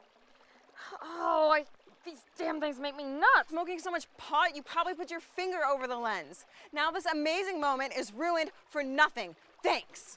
Oh, these damn things make me nuts. Smoking so much pot, you probably put your finger over the lens. Now this amazing moment is ruined for nothing. Thanks.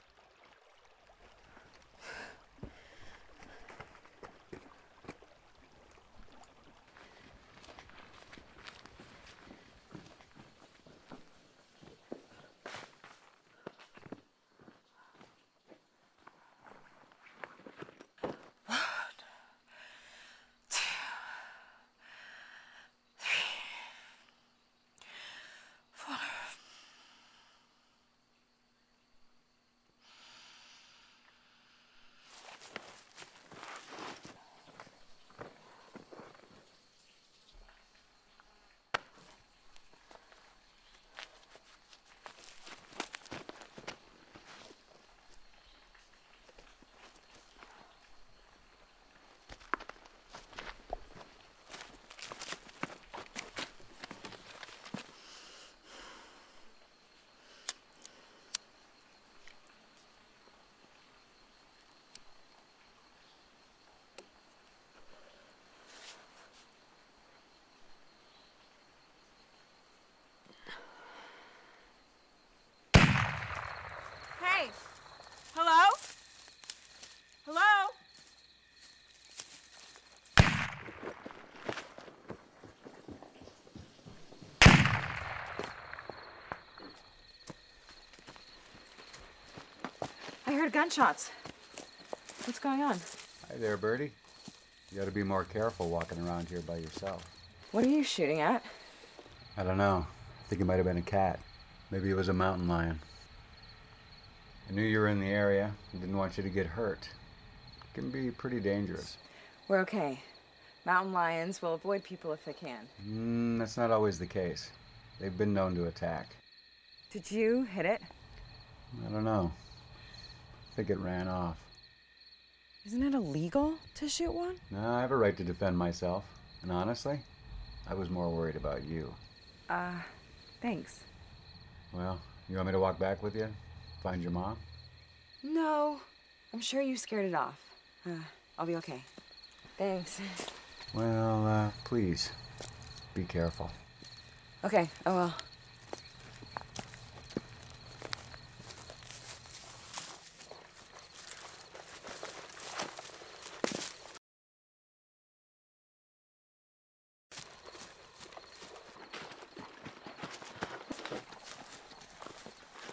Hey, hello? Hello? I heard gunshots. What's going on? Hi there, Birdie. You gotta be more careful walking around here by yourself. What are you shooting at? I don't know. I think it might have been a cat. Maybe it was a mountain lion. I knew you were in the area and didn't want you to get hurt. It can be pretty dangerous. We're okay. Mountain lions will avoid people if they can. That's not always the case. They've been known to attack. Did you hit it? I don't know. I think it ran off. Isn't it illegal to shoot one? No, I have a right to defend myself. And honestly, I was more worried about you. Thanks. Well, you want me to walk back with you? Find your mom? No. I'm sure you scared it off. I'll be okay. Thanks. Well, please, be careful. Okay, I will.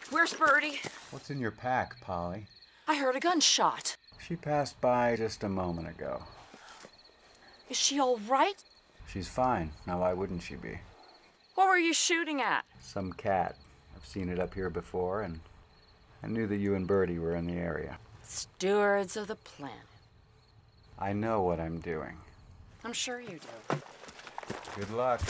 Where's Birdie? What's in your pack, Polly? I heard a gunshot. She passed by just a moment ago. Is she all right? She's fine. Now, why wouldn't she be? What were you shooting at? Some cat. I've seen it up here before, and I knew that you and Birdie were in the area. Stewards of the planet. I know what I'm doing. I'm sure you do. Good luck.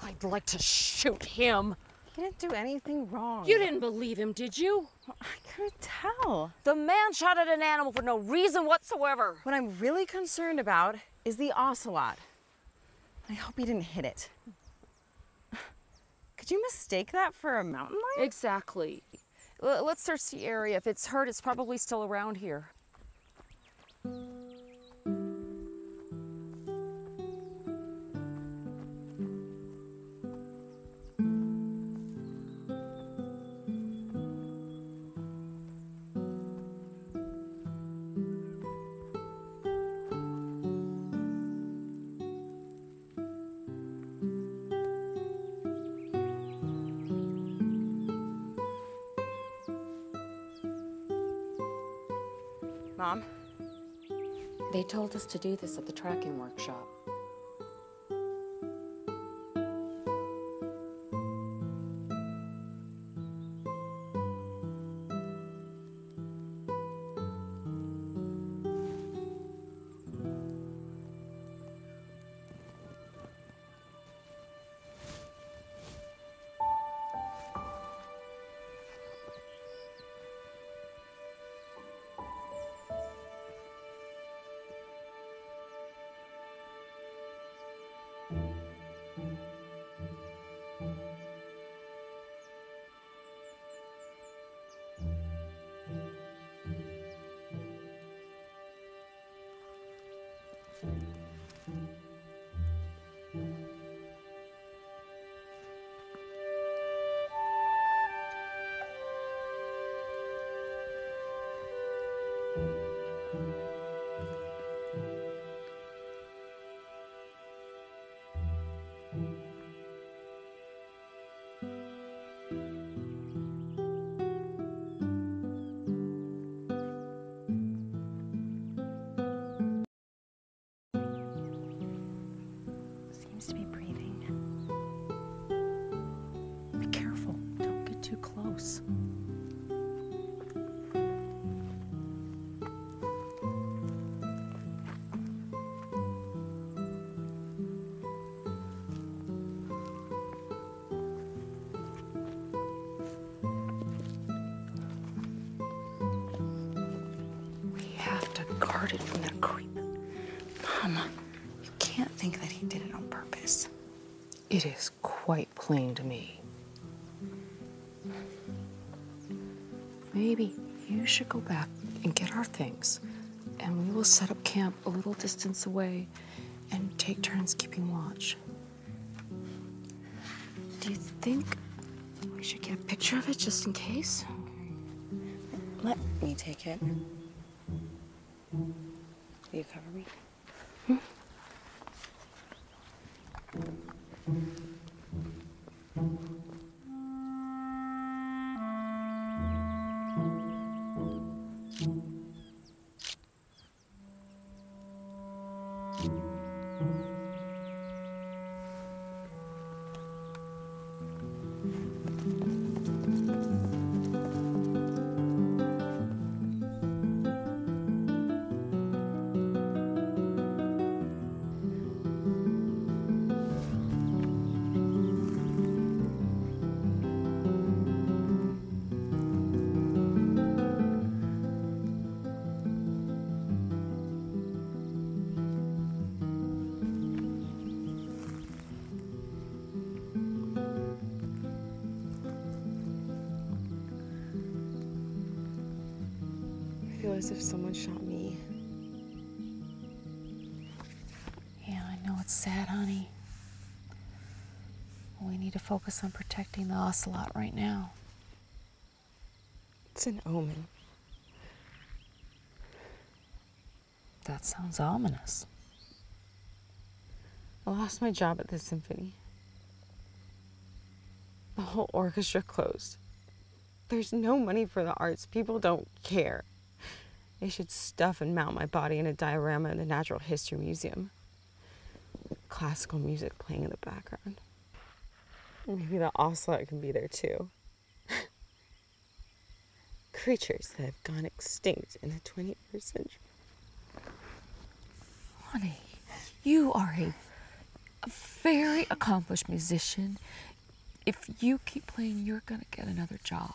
I'd like to shoot him. He didn't do anything wrong. You didn't believe him, did you? Well, I couldn't tell. The man shot at an animal for no reason whatsoever. What I'm really concerned about is the ocelot. I hope he didn't hit it. Could you mistake that for a mountain lion? Exactly. Let's search the area. If it's hurt, it's probably still around here. Mom? They told us to do this at the tracking workshop. Seems to be breathing. Be careful. Don't get too close. We have to guard it from that creep. Mama, you can't think that he did it on purpose. It is quite plain to me. Maybe you should go back and get our things, and we will set up camp a little distance away and take turns keeping watch. Do you think we should get a picture of it just in case? Let me take it. Will you cover me? I feel as if someone shot me. Yeah, I know it's sad, honey. We need to focus on protecting the ocelot right now. It's an omen. That sounds ominous. I lost my job at the symphony. The whole orchestra closed. There's no money for the arts. People don't care. They should stuff and mount my body in a diorama in the Natural History Museum. Classical music playing in the background. Maybe the ocelot can be there too. Creatures that have gone extinct in the 21st century. Honey, you are a very accomplished musician. If you keep playing, you're gonna get another job.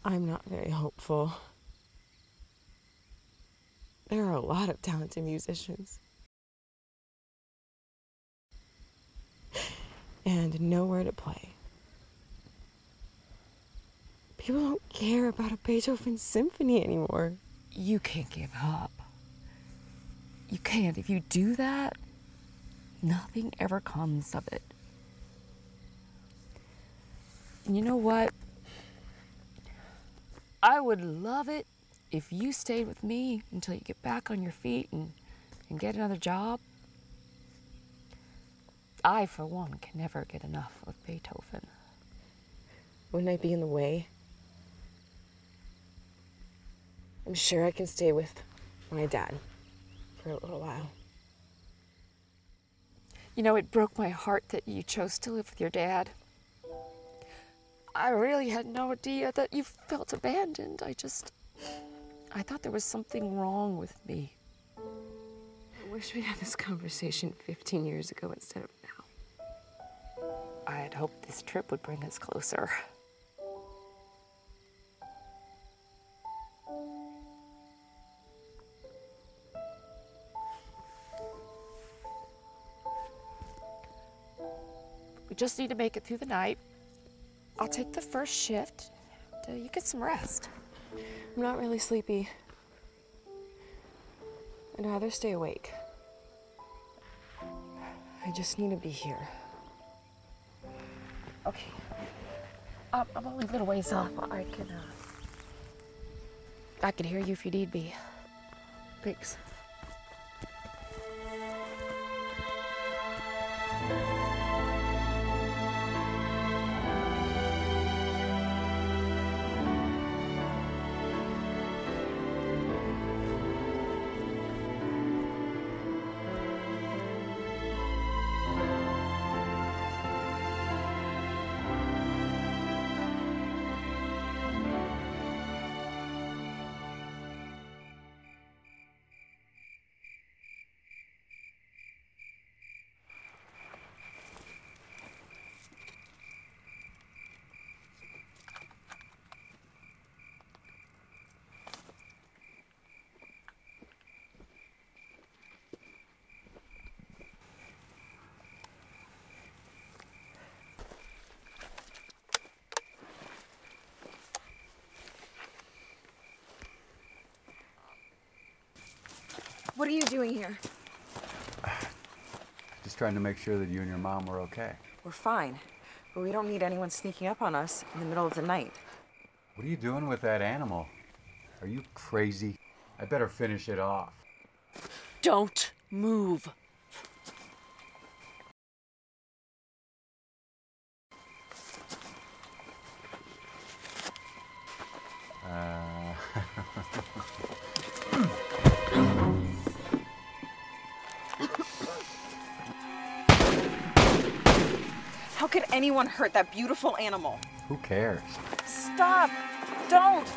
I'm not very hopeful. There are a lot of talented musicians. And nowhere to play. People don't care about a Beethoven symphony anymore. You can't give up. You can't. If you do that, nothing ever comes of it. And you know what? I would love it if you stayed with me until you get back on your feet and get another job. I, for one, can never get enough of Beethoven. Wouldn't I be in the way? I'm sure I can stay with my dad for a little while. You know, it broke my heart that you chose to live with your dad. I really had no idea that you felt abandoned. I thought there was something wrong with me. I wish we had this conversation 15 years ago instead of now. I had hoped this trip would bring us closer. We just need to make it through the night. I'll take the first shift. You get some rest. I'm not really sleepy. I'd rather stay awake. I just need to be here. Okay. I'm only a little ways off. I can hear you if you need me. Thanks. What are you doing here? Just trying to make sure that you and your mom were okay. We're fine, but we don't need anyone sneaking up on us in the middle of the night. What are you doing with that animal? Are you crazy? I better finish it off. Don't move. How could anyone hurt that beautiful animal? Who cares? Stop! Don't!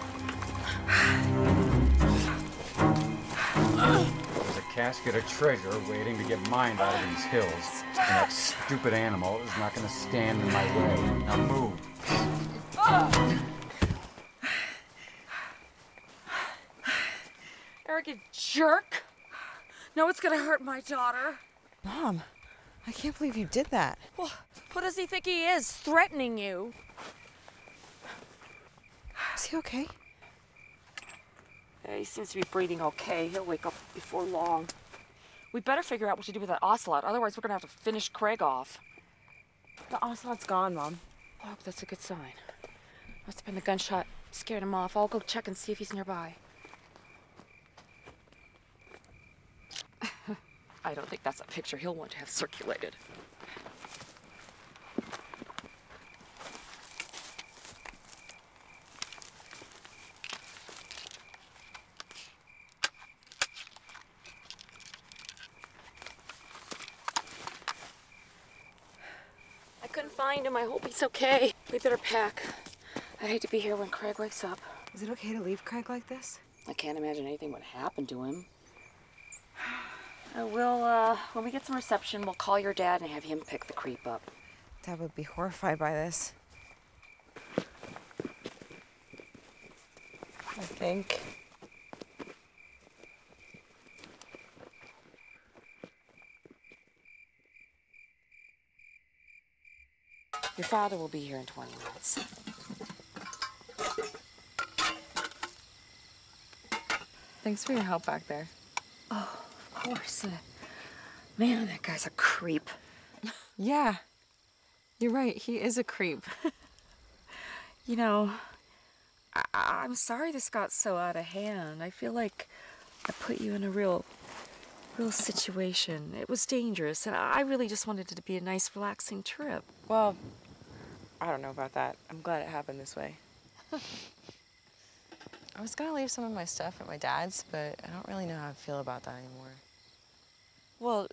There's a casket of treasure waiting to get mined out of these hills. And that stupid animal is not going to stand in my way. Now move. Arrogant jerk. No, it's gonna hurt my daughter. Mom, I can't believe you did that. Well, who does he think he is, threatening you? Is he okay? Yeah, he seems to be breathing okay. He'll wake up before long. We better figure out what to do with that ocelot, otherwise we're gonna have to finish Craig off. The ocelot's gone, Mom. I hope that's a good sign. Must have been the gunshot scared him off. I'll go check and see if he's nearby. I don't think that's a picture he'll want to have circulated. I couldn't find him. I hope he's okay. We better pack. I'd hate to be here when Craig wakes up. Is it okay to leave Craig like this? I can't imagine anything would happen to him. When we get some reception, we'll call your dad and have him pick the creep up. Dad would be horrified by this. I think. Your father will be here in 20 minutes. Thanks for your help back there. Oh, of course. Man, that guy's a creep. Yeah, you're right. He is a creep. You know, I'm sorry this got so out of hand. I feel like I put you in a real situation. It was dangerous, and I really just wanted it to be a nice, relaxing trip. Well, I don't know about that. I'm glad it happened this way. I was gonna leave some of my stuff at my dad's, but I don't really know how I feel about that anymore. Well,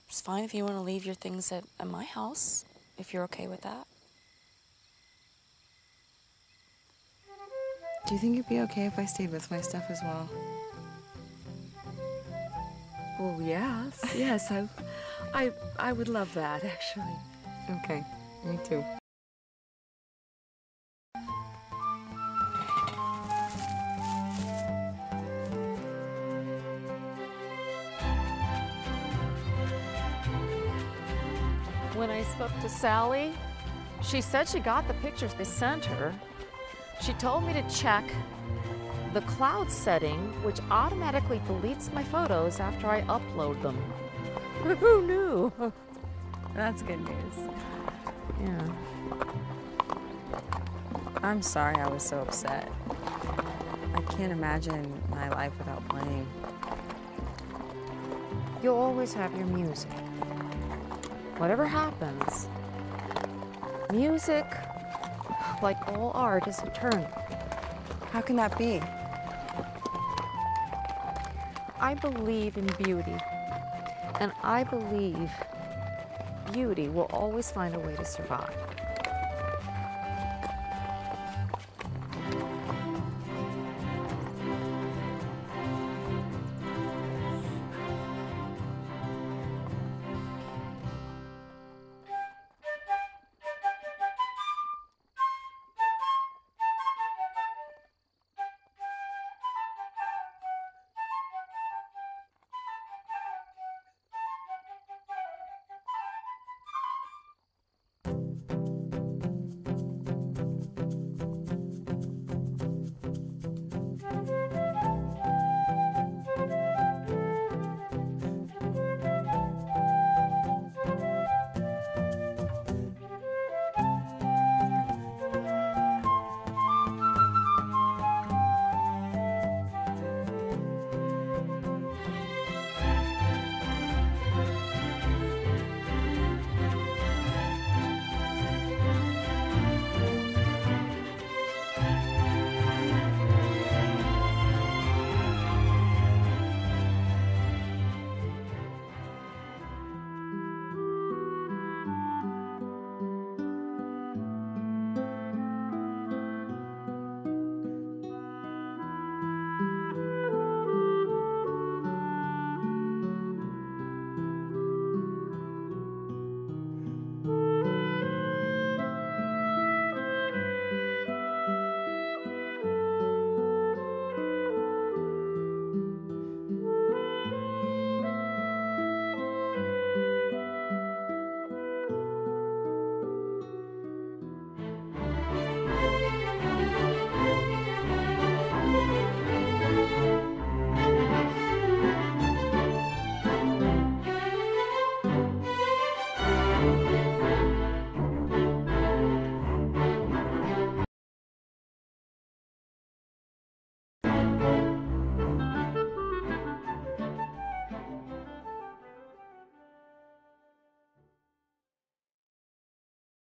it's fine if you want to leave your things at my house, if you're okay with that. Do you think it'd be okay if I stayed with my stuff as well? Well, yes, I would love that, actually. Okay, me too. When I spoke to Sally, she said she got the pictures they sent her. She told me to check the cloud setting, which automatically deletes my photos after I upload them. Who knew? That's good news. Yeah. I'm sorry I was so upset. I can't imagine my life without playing. You'll always have your music. Whatever happens, music, like all art, is eternal. How can that be? I believe in beauty, and I believe beauty will always find a way to survive.